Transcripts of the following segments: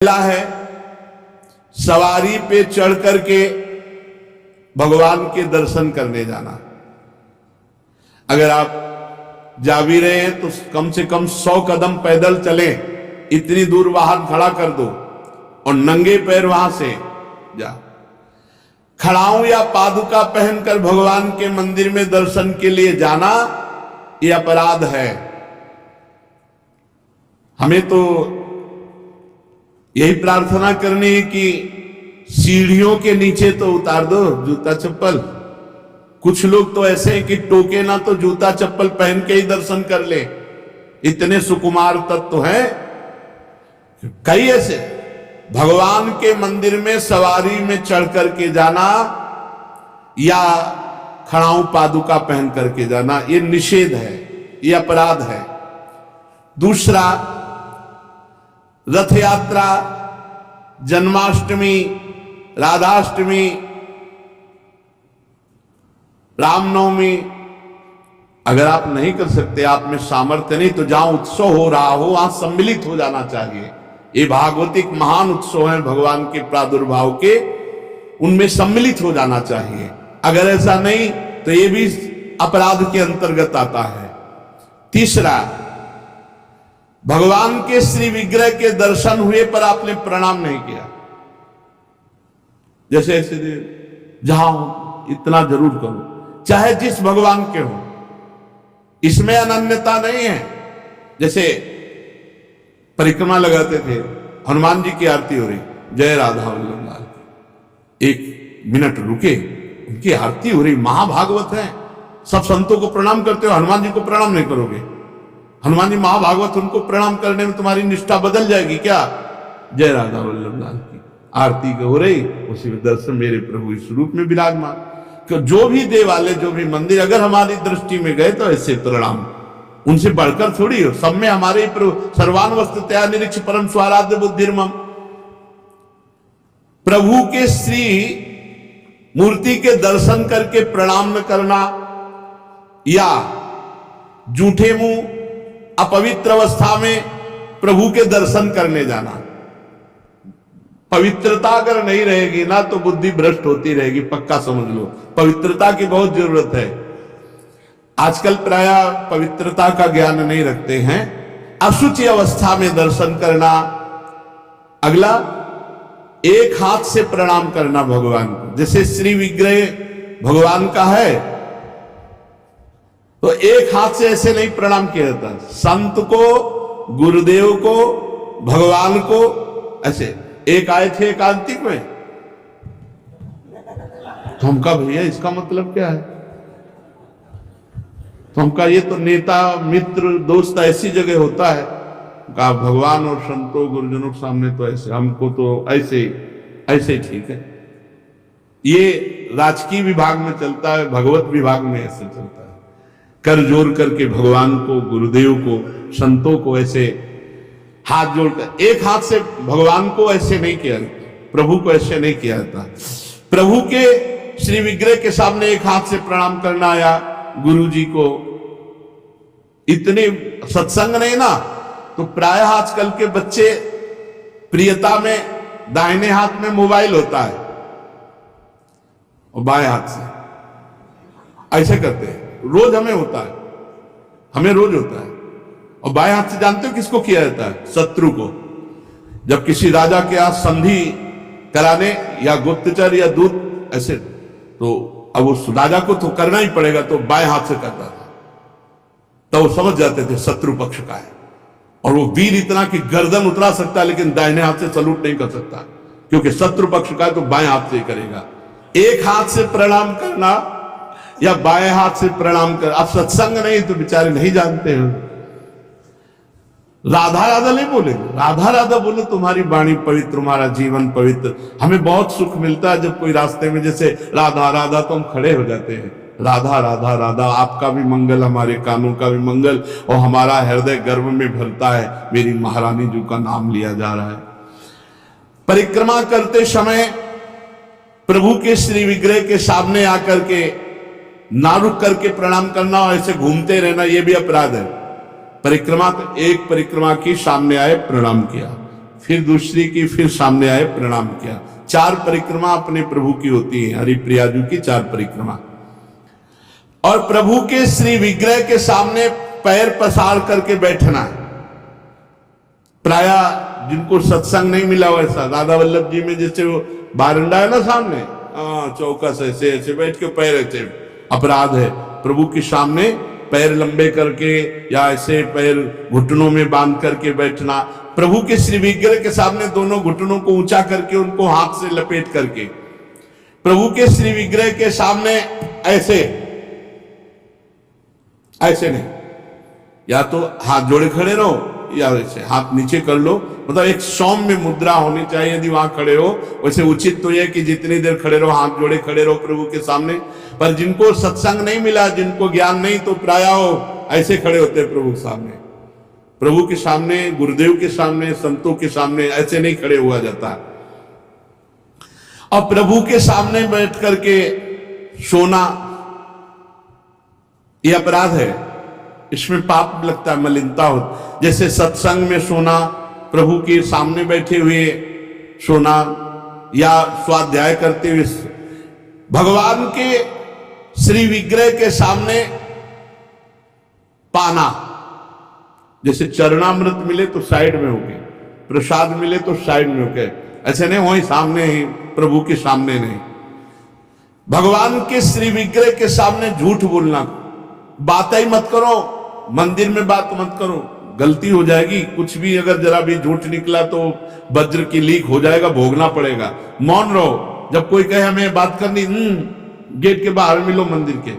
पहला है सवारी पे चढ़ करके भगवान के दर्शन करने जाना। अगर आप जा भी रहे हैं तो कम से कम 100 कदम पैदल चलें, इतनी दूर वाहन खड़ा कर दो और नंगे पैर वहां से जा। खड़ाऊं या पादुका पहनकर भगवान के मंदिर में दर्शन के लिए जाना यह अपराध है। हमें तो यही प्रार्थना करनी है कि सीढ़ियों के नीचे तो उतार दो जूता चप्पल। कुछ लोग तो ऐसे हैं कि टोके ना तो जूता चप्पल पहन के ही दर्शन कर ले, इतने सुकुमार तत्व हैं। कई ऐसे भगवान के मंदिर में सवारी में चढ़ करके जाना या खड़ाऊं पादुका पहन करके जाना, ये निषेध है, ये अपराध है। दूसरा, रथ यात्रा, जन्माष्टमी, राधाष्टमी, रामनवमी अगर आप नहीं कर सकते, आप में सामर्थ्य नहीं, तो जहां उत्सव हो रहा हो वहां सम्मिलित हो जाना चाहिए। ये भागवतिक महान उत्सव है भगवान के प्रादुर्भाव के, उनमें सम्मिलित हो जाना चाहिए। अगर ऐसा नहीं तो ये भी अपराध के अंतर्गत आता है। तीसरा, भगवान के श्री विग्रह के दर्शन हुए पर आपने प्रणाम नहीं किया। जैसे ऐसे जहां इतना जरूर करो, चाहे जिस भगवान के हो, इसमें अनन्यता नहीं है। जैसे परिक्रमा लगाते थे, हनुमान जी की आरती हो रही, जय राधा वल्लभ लाल, एक मिनट रुके, उनकी आरती हो रही, महाभागवत है, सब संतों को प्रणाम करते हो, हनुमान जी को प्रणाम नहीं करोगे? हनुमान जी महाभागवत, उनको प्रणाम करने में तुम्हारी निष्ठा बदल जाएगी क्या? जय राधा वल्लभ लाल की आरती हो रही, उसी में दर्शन मेरे प्रभु इस रूप में विराजमान। कि जो भी देवालय, जो भी मंदिर अगर हमारी दृष्टि में गए तो ऐसे प्रणाम, उनसे बढ़कर थोड़ी हो। सब में हमारे सर्वान वस्तुतया निरीक्ष परम स्वाराध्य बुद्धिर्मम। प्रभु के श्री मूर्ति के दर्शन करके प्रणाम न करना या जूठे मुंह अपवित्र अवस्था में प्रभु के दर्शन करने जाना। पवित्रता अगर नहीं रहेगी ना तो बुद्धि भ्रष्ट होती रहेगी, पक्का समझ लो। पवित्रता की बहुत जरूरत है। आजकल प्राय पवित्रता का ज्ञान नहीं रखते हैं। अशुचि अवस्था में दर्शन करना। अगला, एक हाथ से प्रणाम करना भगवान को। जैसे श्री विग्रह भगवान का है तो एक हाथ से ऐसे नहीं प्रणाम किया जाता। संत को, गुरुदेव को, भगवान को ऐसे। एक आए थे एकांतिक में, तो हमका भैया इसका मतलब क्या है? तो हमका ये तो नेता मित्र दोस्त ऐसी जगह होता है, कहा भगवान और संतों गुरुजनों के सामने तो ऐसे, हमको तो ऐसे ऐसे ठीक है। ये राजकीय विभाग में चलता है, भगवत विभाग में ऐसे चलता है। कर जोड़ करके भगवान को, गुरुदेव को, संतों को ऐसे हाथ जोड़कर, एक हाथ से भगवान को ऐसे नहीं किया, प्रभु को ऐसे नहीं किया जाता। प्रभु के श्री विग्रह के सामने एक हाथ से प्रणाम करना या गुरु जी को, इतने सत्संग नहीं ना, तो प्राय आजकल के बच्चे प्रियता में दाहिने हाथ में मोबाइल होता है और बाएं हाथ से ऐसे करते हैं। रोज हमें होता है, हमें रोज होता है। और बाएं हाथ से जानते हो किसको किया जाता है? शत्रु को। जब किसी राजा के यहाँ संधि कराने या गुप्तचर या दूत ऐसे, तो अब उस राजा को तो करना ही पड़ेगा, तो बाएं हाथ से करता था। तो वो समझ जाते थे शत्रु पक्ष का है, और वो वीर इतना कि गर्दन उतरा सकता है लेकिन दाहिने हाथ से सलूट नहीं कर सकता, क्योंकि शत्रु पक्ष का है तो बाएं हाथ से ही करेगा। एक हाथ से प्रणाम करना या बाएं हाथ से प्रणाम कर। अब सत्संग नहीं तो बेचारे नहीं जानते हैं। राधा राधा नहीं बोलेंगे, राधा राधा बोले तुम्हारी वाणी पवित्र, तुम्हारा जीवन पवित्र। हमें बहुत सुख मिलता है जब कोई रास्ते में जैसे राधा राधा तो हम खड़े हो जाते हैं। राधा राधा राधा, आपका भी मंगल, हमारे कानों का भी मंगल, और हमारा हृदय गर्व में भरता है, मेरी महारानी जी का नाम लिया जा रहा है। परिक्रमा करते समय प्रभु के श्री विग्रह के सामने आकर के ना रुक करके प्रणाम करना और ऐसे घूमते रहना, यह भी अपराध है। परिक्रमा, एक परिक्रमा की सामने आए प्रणाम किया, फिर दूसरी की, फिर सामने आए, प्रणाम किया। 4 परिक्रमा अपने प्रभु की होती है, हरिप्रियाजू की 4 परिक्रमा। और प्रभु के श्री विग्रह के सामने पैर पसार करके बैठना। प्राय जिनको सत्संग नहीं मिला वैसा, दादा वल्लभ जी में जैसे वो बारंडा है ना सामने, चौकस ऐसे ऐसे बैठ के पैर ऐसे, अपराध है। प्रभु के सामने पैर लंबे करके या ऐसे पैर घुटनों में बांध करके बैठना। प्रभु के श्री विग्रह के सामने दोनों घुटनों को ऊंचा करके उनको हाथ से लपेट करके, प्रभु के श्री विग्रह के सामने ऐसे ऐसे नहीं, या तो हाथ जोड़े खड़े रहो या ऐसे हाथ नीचे कर लो, मतलब एक सौम्य मुद्रा होनी चाहिए। यदि वहां खड़े हो, वैसे उचित तो यह कि जितनी देर खड़े रहो, हाथ जोड़े खड़े रहो प्रभु के सामने। पर जिनको सत्संग नहीं मिला, जिनको ज्ञान नहीं, तो प्राय ऐसे खड़े होते हैं प्रभु के सामने। प्रभु के सामने, गुरुदेव के सामने, संतों के सामने ऐसे नहीं खड़े हुआ जाता। और प्रभु के सामने बैठ करके सोना ये अपराध है, इसमें पाप लगता है, मलिनता हो। जैसे सत्संग में सोना, प्रभु के सामने बैठे हुए सोना, या स्वाध्याय करते हुए, भगवान के श्री विग्रह के सामने पाना। जैसे चरणामृत मिले तो साइड में हो गए, प्रसाद मिले तो साइड में हो गए, ऐसे नहीं वही सामने ही, प्रभु के सामने नहीं। भगवान के श्री विग्रह के सामने झूठ बोलना, बात ही मत करो, मंदिर में बात मत करो, गलती हो जाएगी। कुछ भी अगर जरा भी झूठ निकला तो वज्र की लीक हो जाएगा, भोगना पड़ेगा। मौन रहो। जब कोई कहे हमें बात करनी, गेट के बाहर मिलो मंदिर के।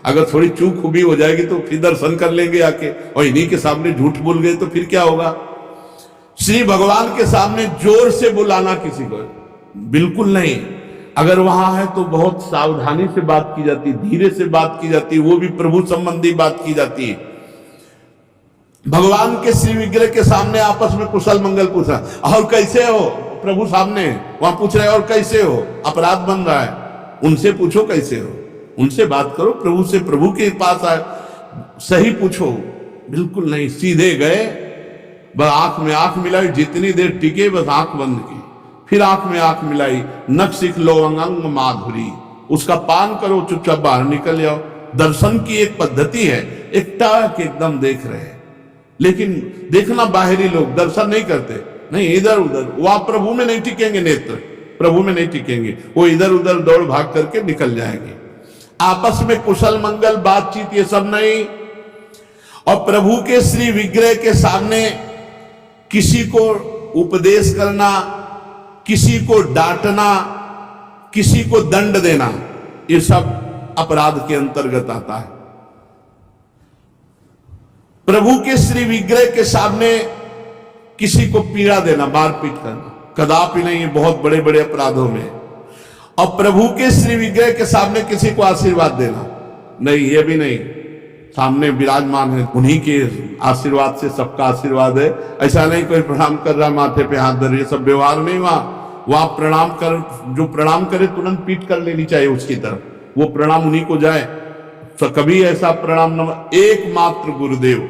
अगर थोड़ी चूक भी हो जाएगी तो फिर दर्शन कर लेंगे आके, और इन्हीं के सामने झूठ बोल गए तो फिर क्या होगा। श्री भगवान के सामने जोर से बुलाना किसी को बिल्कुल नहीं। अगर वहां है तो बहुत सावधानी से बात की जाती, धीरे से बात की जाती, वो भी प्रभु संबंधी बात की जाती है। भगवान के श्री विग्रह के सामने आपस में कुशल मंगल पूछा, और कैसे हो, प्रभु सामने वहां पूछ रहे और कैसे हो, अपराध बन रहा है। उनसे पूछो कैसे हो, उनसे बात करो, प्रभु से, प्रभु के पास आए, सही पूछो। बिल्कुल नहीं, सीधे गए, बस आंख में आंख मिलाई, जितनी देर टिके बस आंख बंद की, फिर आंख में आंख मिलाई, नख सिख लो अंग माधुरी, उसका पान करो, चुपचाप बाहर निकल जाओ। दर्शन की एक पद्धति है, एक टाक एकदम देख रहे हैं, लेकिन देखना बाहरी लोग दर्शन नहीं करते, नहीं इधर उधर, वहां प्रभु में नहीं टिकेंगे, नेत्र प्रभु में नहीं टिकेंगे, वो इधर उधर दौड़ भाग करके निकल जाएंगे। आपस में कुशल मंगल बातचीत ये सब नहीं। और प्रभु के श्री विग्रह के सामने किसी को उपदेश करना, किसी को डांटना, किसी को दंड देना, ये सब अपराध के अंतर्गत आता है। प्रभु के श्री विग्रह के सामने किसी को पीड़ा देना, मारपीट करना, कदापि नहीं, बहुत बड़े बड़े अपराधों में। और प्रभु के श्री विग्रह के सामने किसी को आशीर्वाद देना, नहीं, ये भी नहीं। सामने विराजमान है, उन्हीं के आशीर्वाद से सबका आशीर्वाद है। ऐसा नहीं कोई प्रणाम कर रहा माथे पे हाथ धर, ये सब व्यवहार नहीं। वहां प्रणाम कर, जो प्रणाम करे तुरंत पीठ कर लेनी चाहिए उसकी तरफ, वो प्रणाम उन्हीं को जाए। तो कभी ऐसा प्रणाम न, एकमात्र गुरुदेव